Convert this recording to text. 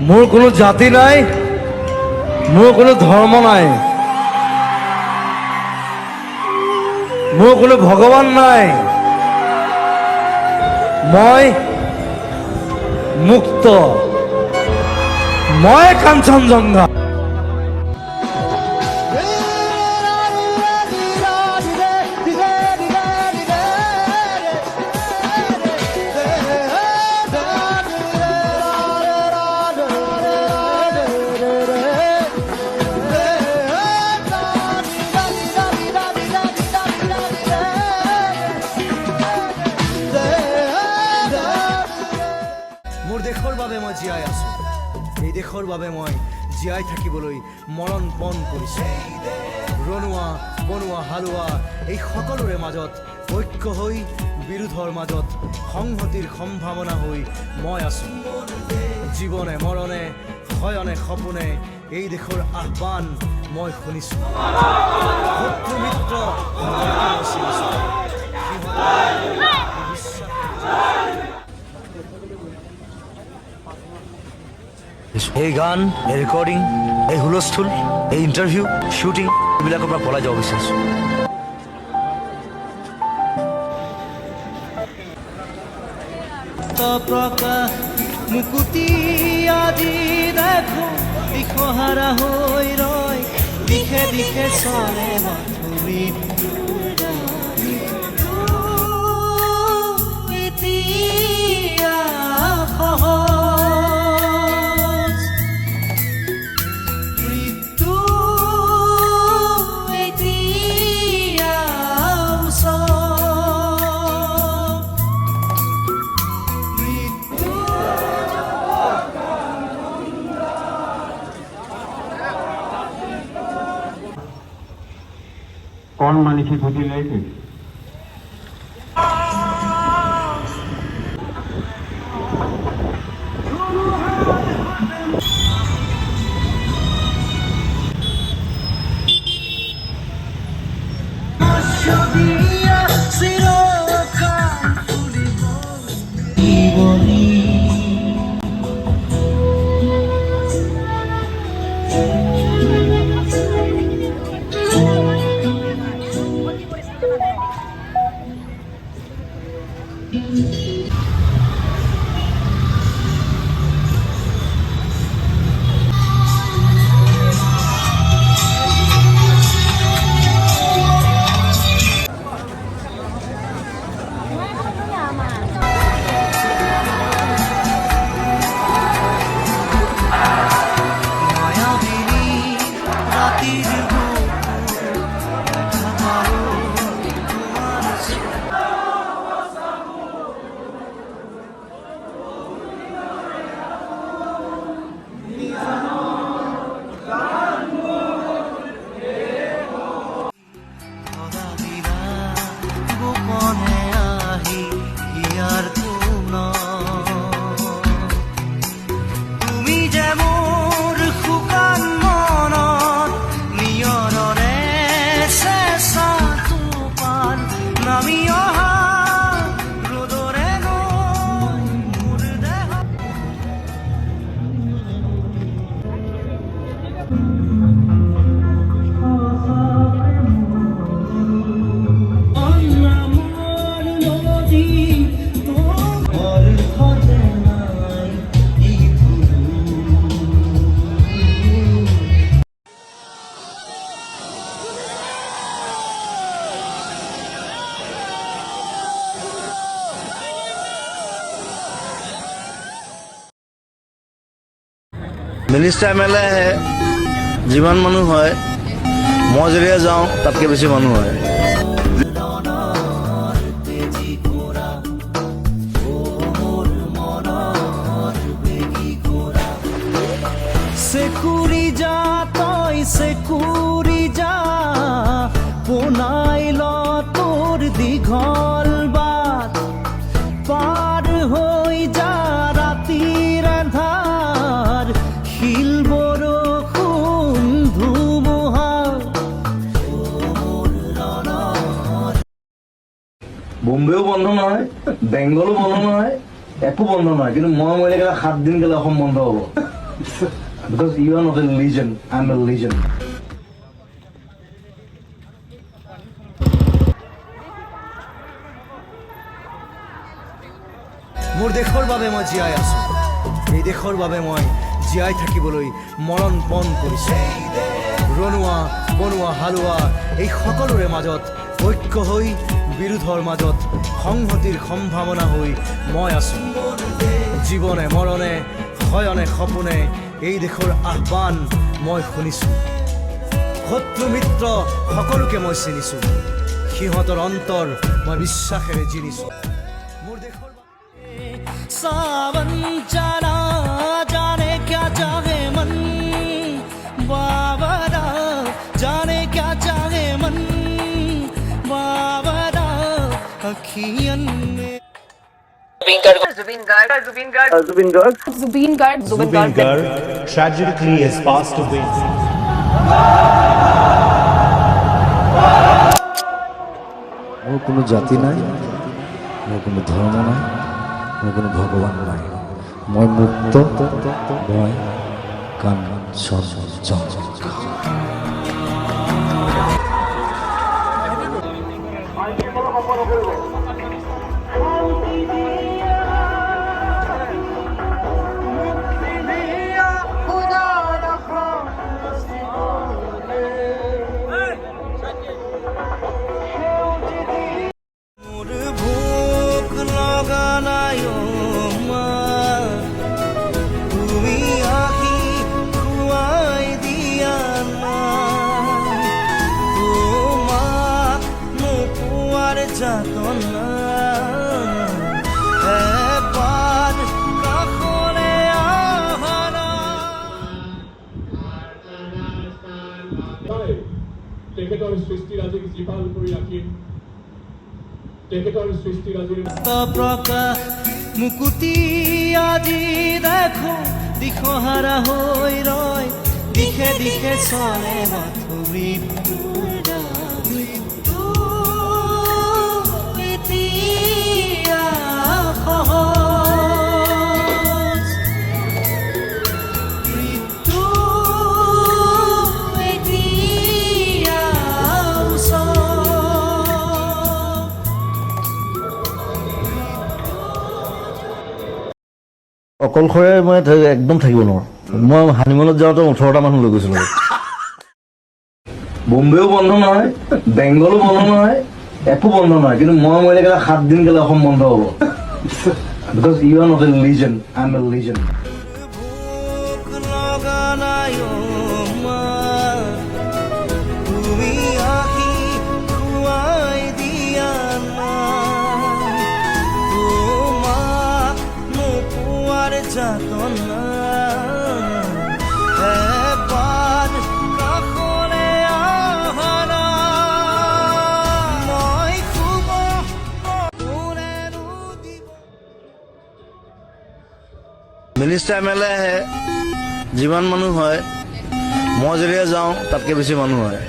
মোৰ কোনো জাতি নাই, মোৰ কোনো ধৰ্ম নাই, মোৰ কোনো ভগৱান নাই। মই মুক্ত, মই কাঞ্চনজঙ্ঘা। মোৰ দেশৰ বাবে মই জীয়াই আছো, এই দেশৰ বাবে মই জীয়াই থাকিবলৈ মৰণ পণ কৰিছো। ৰণুৱা বনুৱা হালোৱা এই সকলোৰে মাজত ঐক্য হৈ, বিৰোধৰ মাজত সংহতিৰ সম্ভাৱনা হৈ মই আছো। জীৱনে মৰণে শয়নে সপোনে এই দেশৰ আহ্বান মই শুনিছো। শত্ৰু মিত্ৰ এই গান, এই ৰেকৰ্ডিং, এই হুলস্থুল, এই ইণ্টাৰভিউ, শ্বুটিং এইবিলাকৰ পৰা পলাই যাব বিচাৰিছোঁ। প্ৰকাশ মুকুতি আজি দেখো দিশহাৰা হৈ ৰয়, দিশে দিশে চলে মাথুৰি এতিয়া সহজ মৃত্যু এতিয়া कौन मानिसी खुदी लेके মিনিষ্টাৰ এম.এল.এ আহে, যিমান মানুহ হয়, মই যেতিয়া যাওঁ তাতকৈ বেছি মানুহ হয়। চেকুৰি যা তই চেকুৰি যা, পোনাই ল তোৰ দীঘল বাট, পাৰ হৈ যা ৰাতিৰ আন্ধাৰ, শিল বৰষুণ ধুমুহা। বোম্বেও বন্ধ নহয়, বেংগলো বন্ধ নহয়, একো বন্ধ নহয়, কিন্তু মই মৰিলে 7 দিন গেলে অসম বন্ধ হ'ব। Because you are not a legend, I'm a legend. মোৰ দেশৰ বাবে মই জীয়াই আছো এই দেশৰ বাবে মই জীয়াই থাকিবলৈ মৰণ পণ কৰিছো ৰণুৱা বনুৱা হালোৱা এই সকলোৰে মাজত ঐক্য হৈ বিৰোধৰ মাজত সংহতিৰ সম্ভাৱনা হৈ মই আছো জীৱনে মৰণে শয়নে সপোনে এই দেশৰ আহ্বান মই শুনিছো শত্ৰু মিত্ৰ সকলোকে মই চিনিছো সিহঁতৰ অন্তৰ মই বিশ্বাসেৰে জিনিছো মোৰ দেশৰ सावन जाना जाने क्या चाहे मन बाबरा जाने क्या चाहे मन बाबरा अखियन में Zubeen Garg tragically has passed away. মোৰ কোনো জাতি নাই মোৰ কোনো ধৰ্ম নাই মোৰ কোনো ভগৱান নাই মই মুক্ত মই কান मोर भूख लगानायो मा তুমি আহি খুৱাই দিয়া না তোমাক নোপোৱাৰ যাতনা এবাৰ কাষলে আহা না তেখেতৰ সৃষ্টিৰাজিক জীপাল কৰি ৰাখিম তেখেতৰ সৃষ্টিৰাজিৰ প্ৰকাশ মুকুতি আজি দেখো দিশহাৰা হৈ ৰয় দিশে দিশে চলে মাথুৰি মৃত্যু এতিয়া সহজ মৃত্যু এতিয়া ওচৰ অকলশৰে মই একদম থাকিব নোৱাৰো মই হানিমুনত যাওঁতে 18টা মানুহ লৈ গৈছিলো বম্বেও বন্ধ নহয় বেংগলো বন্ধ নহয় একো বন্ধ নহয় কিন্তু মই মৰিলে গ'লে 7 দিন গ'লে অসম বন্ধ হ'ব because you are not a legend I'm a legend ভোক लगानायो मा তুমি আহি খুৱাই দিয়া না তোমাক নোপোৱাৰ যাতনা এবাৰ কাষলে আহা না মই শুব কোনেনো দিব মিনিষ্টাৰ এমএলএ আহে যিমান মানুহ হয় মই যেতিয়া যাওঁ তাতকৈ বেছি মানুহ হয়